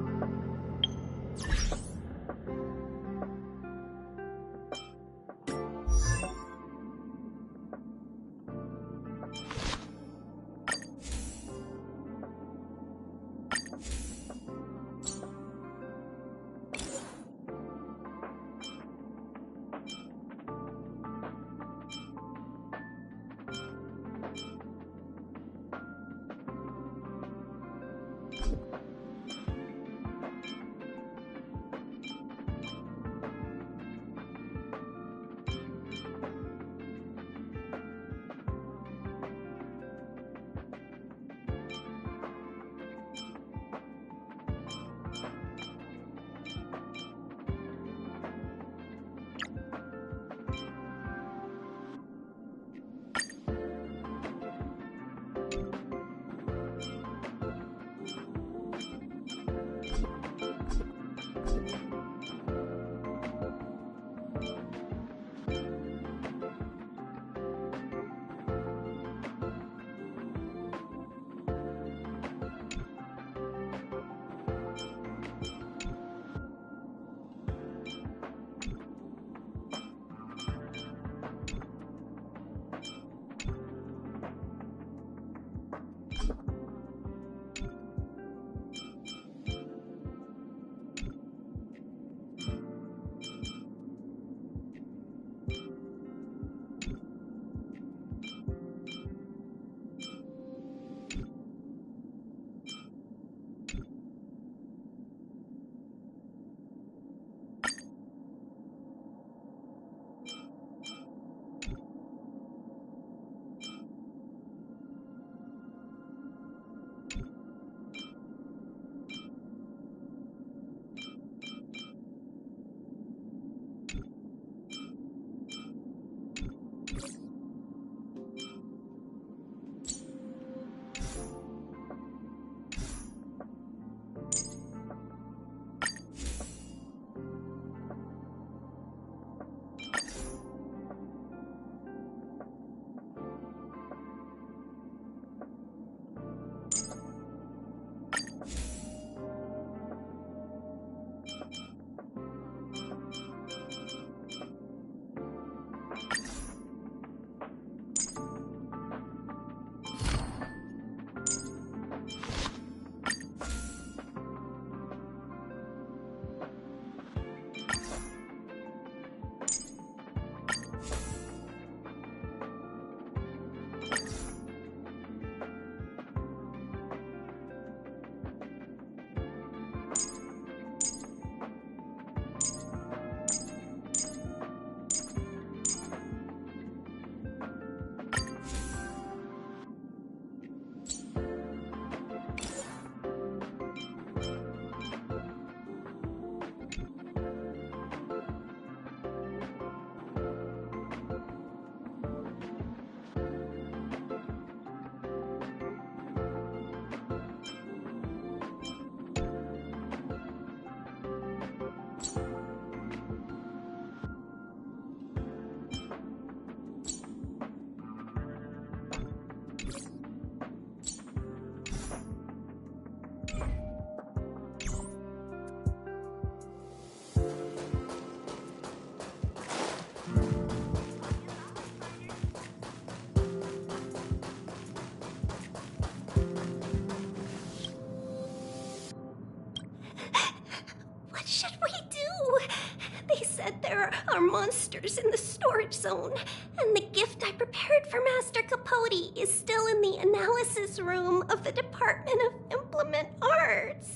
are monsters in the storage zone, and the gift I prepared for Master Capote is still in the analysis room of the Department of Implement Arts.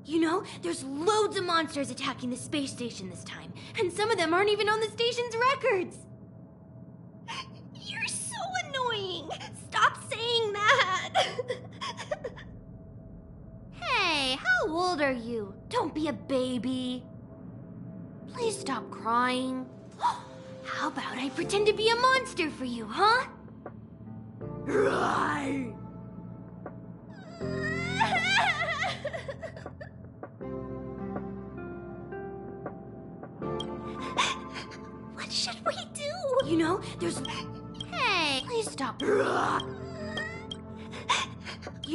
You know, there's loads of monsters attacking the space station this time, and some of them aren't even on the station's records. You're so annoying. Stop saying that. Hey, how old are you? Don't be a baby. Please stop crying. How about I pretend to be a monster for you, huh? Right. What should we do? You know, there's... Hey, please stop. You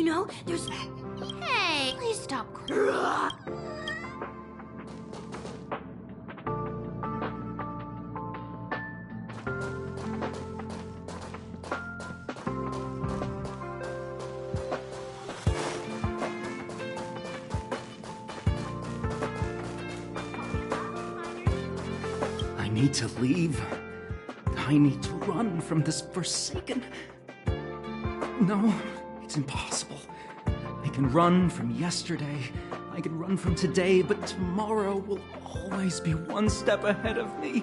know, there's... Hey, please stop crying. I need to leave. I need to run from this forsaken... No, it's impossible. I can run from yesterday, I can run from today, but tomorrow will always be one step ahead of me.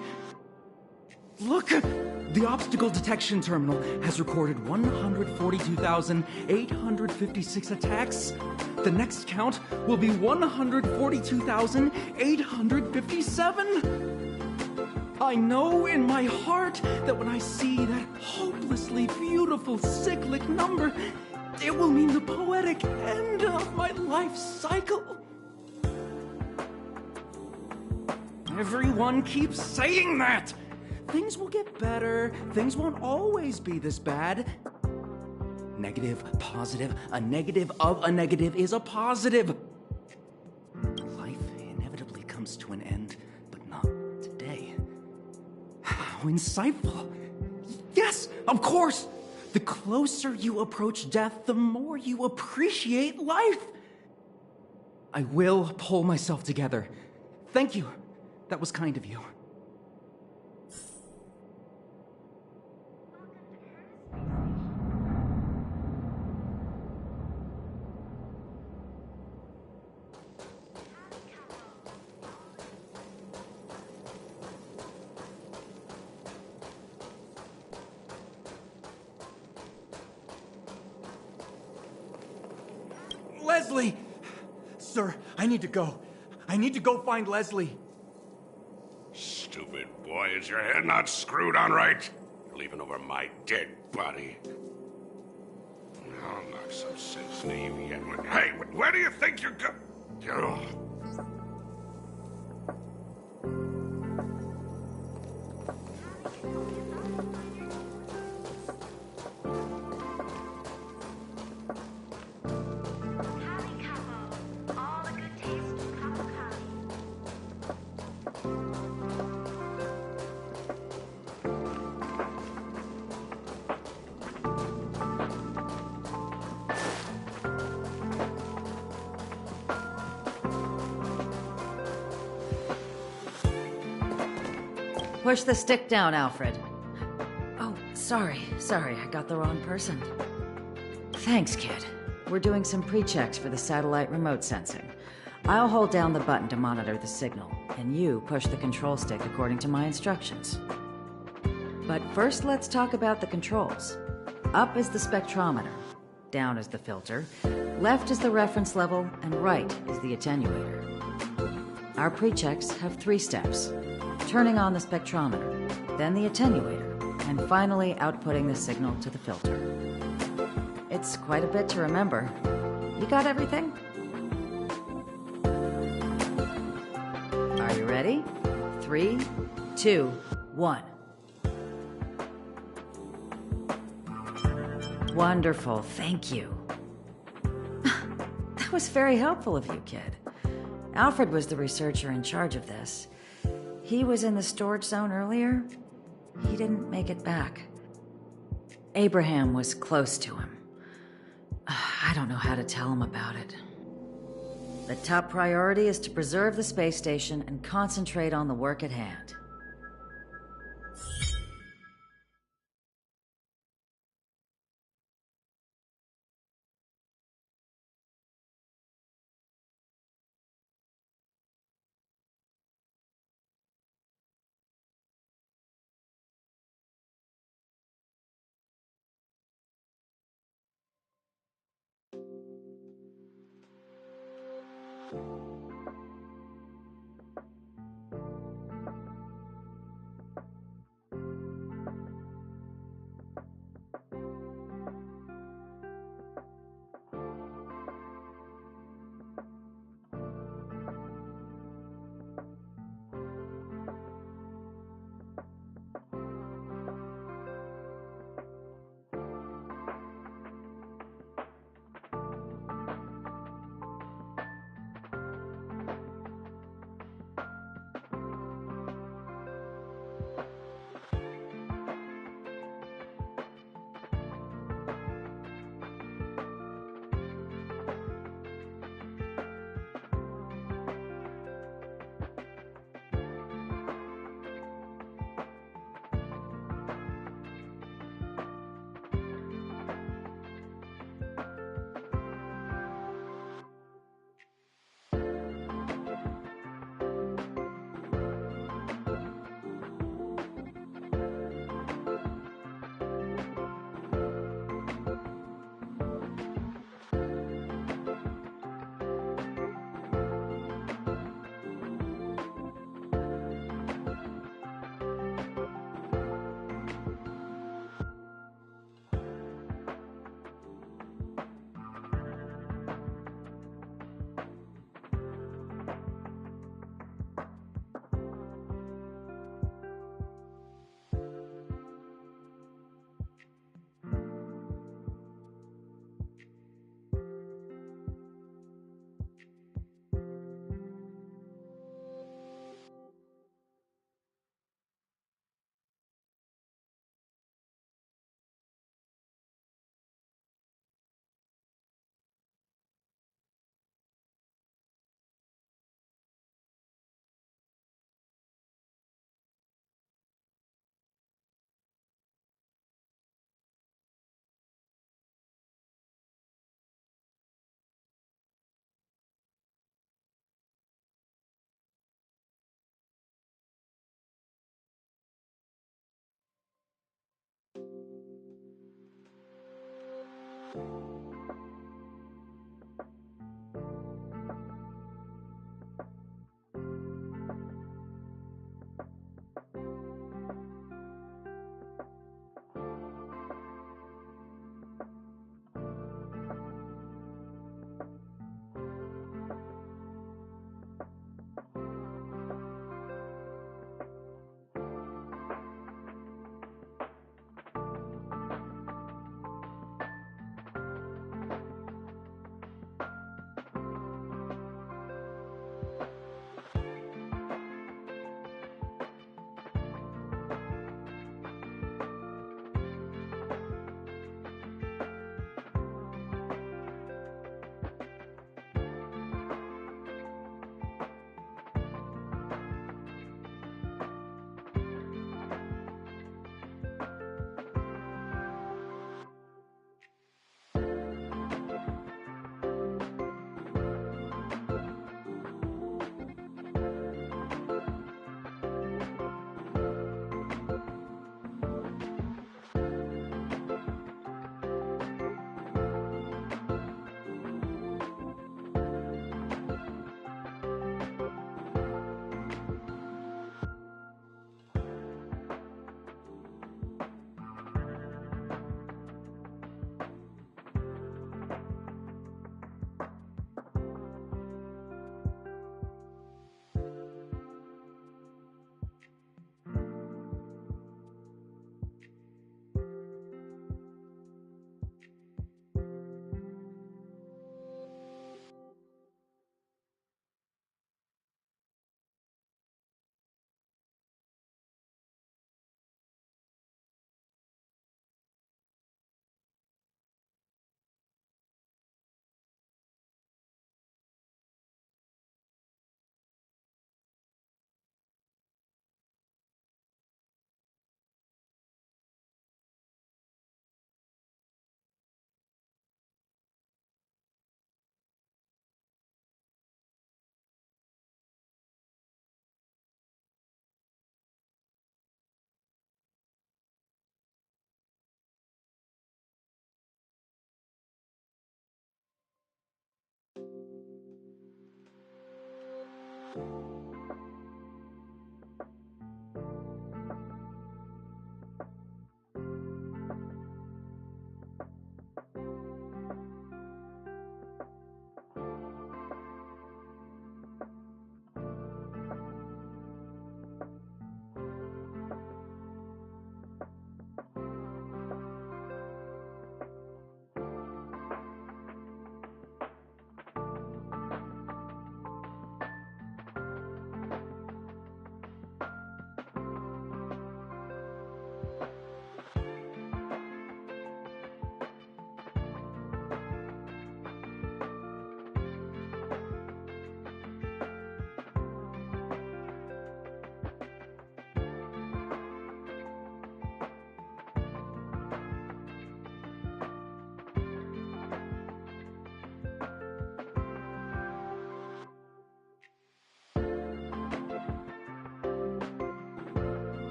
Look! The obstacle detection terminal has recorded 142,856 attacks. The next count will be 142,857. I know in my heart that when I see that hopelessly beautiful cyclic number, it will mean the poetic end of my life cycle. Everyone keeps saying that! Things will get better. Things won't always be this bad. Negative, positive, a negative of a negative is a positive. Life inevitably comes to an end, but not today. How insightful. Yes, of course. The closer you approach death, the more you appreciate life. I will pull myself together. Thank you. That was kind of you. Leslie! Sir, I need to go. I need to go find Leslie. Stupid boy, is your head not screwed on right? You're leaving over my dead body. I'll knock some sense into you yet. Hey, where do you think you're going? Push the stick down, Alfred. Oh, sorry, I got the wrong person. Thanks, kid. We're doing some pre-checks for the satellite remote sensing. I'll hold down the button to monitor the signal, and you push the control stick according to my instructions. But first, let's talk about the controls. Up is the spectrometer, down is the filter, left is the reference level, and right is the attenuator. Our pre-checks have 3 steps. Turning on the spectrometer, then the attenuator, and finally outputting the signal to the filter. It's quite a bit to remember. You got everything? Are you ready? 3, 2, 1. Wonderful, thank you. That was very helpful of you, kid. Alfred was the researcher in charge of this. He was in the storage zone earlier. He didn't make it back. Abraham was close to him. I don't know how to tell him about it. The top priority is to preserve the space station and concentrate on the work at hand.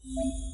you.